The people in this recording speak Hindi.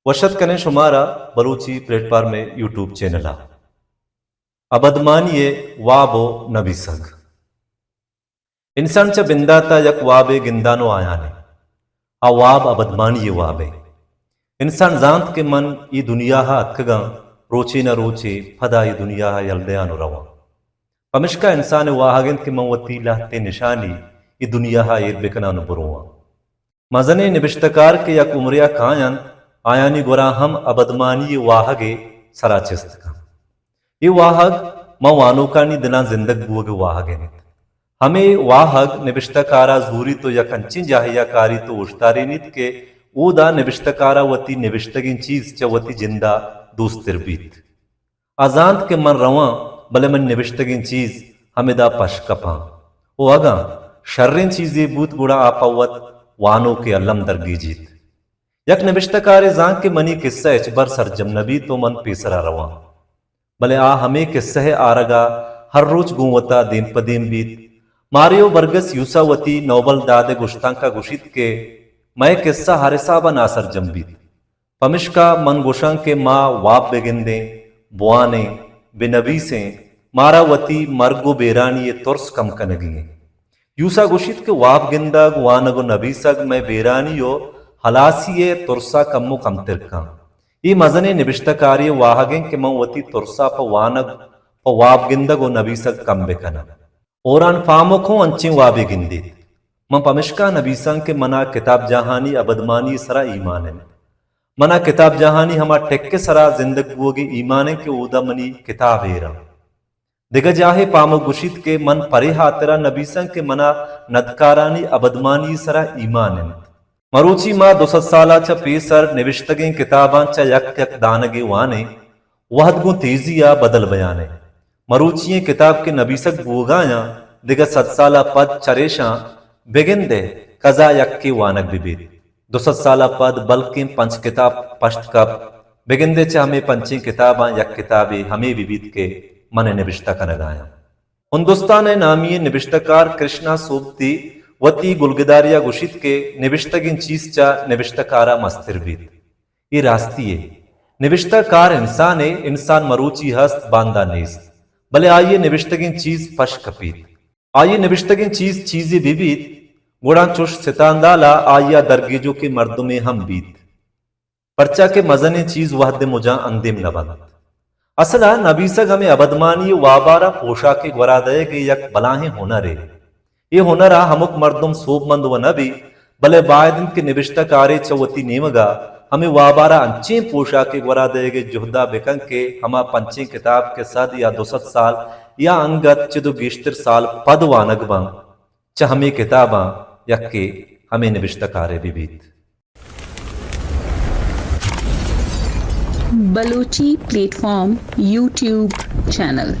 वशत कने शुमारा बलूची प्लेटफॉर्म में यूट्यूब चैनल अबदमानिये वाबो नबी सग इंसान च बिंदाता यक वाबे गिंदानो आयाने आ वाब अबदमानिये वाबे इंसान जानत के मन ई दुनिया हा अतकगा रोचे न रोचे फदा ई दुनिया हा यल्दयानो रवा पमिश्का इंसान वाहगिन के मवती लाहते निशानी ई दुनिया हा एर बिकनानो बुरुआ मजने निबिश्तकार के यक उमरिया कायन आयानी गोरा हम अबदमानी वाहगे सराचिस्त का ये वाहग म वानोकानी दिना जिंदग बुअग वाहगे नित हमें वाहग निबिश्तकारा जूरी तो यकंची जाहिया कारी तो उश्तारे नित के ओदा निबिश्तकारा वती निबिश्तगिन चीज च वती जिंदा दूस्तिर बीत आजांत के मन रवा भले मन निबिश्तगिन चीज हमें दा पश कपा ओ अगा शर्रिन चीजें बूत गुड़ा आपावत वानो के अल्लम दरगी जीत यक निबिश्तकारे जांग के मनी किस्सा एचबर सरजम नबी तो मन पेसरा रवा भले आ हमें किस्सा है आरगा हर रोज गुवता दिन पदीम बीत मारियो बरगस यूसावती नोबल दादे गुश्तांका गुशित के मैं किस्सा हारिसाबा ना सरजम बीत पमिश्का मन गुशंग के माँ वाप बेगिंदे बुआने बेनबी से मारावती मरगो बेरानी ये तुर्स कम कनगी यूसा गुशित के वाप गिंदा गुआनगो नबी सग मैं बेरानियो हलासिये तुरसा कम्मो कम तिरका ई मजने निबिश्तकारी वाहगें के मवती तुरसा प वानग प वाब गिंदगो नबीसग कम बेकना औरान फामुखों अंची वाबे गिंदी म पमिश्का नबीसंग के मना किताब जहानी अबदमानी सरा ईमान मना किताब जहानी हमा टेक्के सरा जिंदग बुओगे ईमाने के ऊदा मनी किताब एरा दिग जाहे पामो गुशित के मन परे हातरा नबीसंग के मना नदकारानी अबदमानी सरा ईमान मरूची माँ 200 साला च पेसर निविश्तगे किताबां च यक यक दानगे वाने वहदगु तेजिया बदल बयाने मरूचिये किताब के नबीसक बूगाया दिग 7 साला पद चरेशा बेगिंदे कजा यक के वानक बिबीत 200 साला पद बल्कि पंच किताब पश्त कब बेगिंदे च हमें पंची किताबां यक किताबे हमें बिबीत के मन निविश्ता कनगाया हिंदुस्तान नामिये निविश्तकार कृष्णा सोबती वती गुलगदारिया गुशित के निबिश्तगिन चीज चा निबिश्तकारा मस्तिर बीत ये रास्तिये निबिश्तकार इंसान मरूची हस्त बांदा नेस्त भले आइए निबिश्तगिन चीज पश कपीत आइए निबिश्तगिन चीज चीजें बीबीत गुड़ा चुश सितांदाला आइया दरगीजों के मर्दों में हम बीत पर्चा के मजने चीज वहद मुजा अंदिम नबंद असला नबीसग हमें अबदमानी वाबारा पोशा के ग्वरादय के यक बलाहें होना रे ये हुनरा हमुक मर्दुम सोबमंद व नबी भले बायदिन के निबिश्तकारे चवती नेमगा हमें वाबारा अंचे पोशा के ग्वरा देगे जुहदा बेकन के हमा पंचे किताब के सद या 200 साल या अंगत चिदु गिश्तर साल पद वानगबा च हमें किताबा यक्के हमें निबिश्तकारे बिबीत बलूची प्लेटफॉर्म यूट्यूब चैनल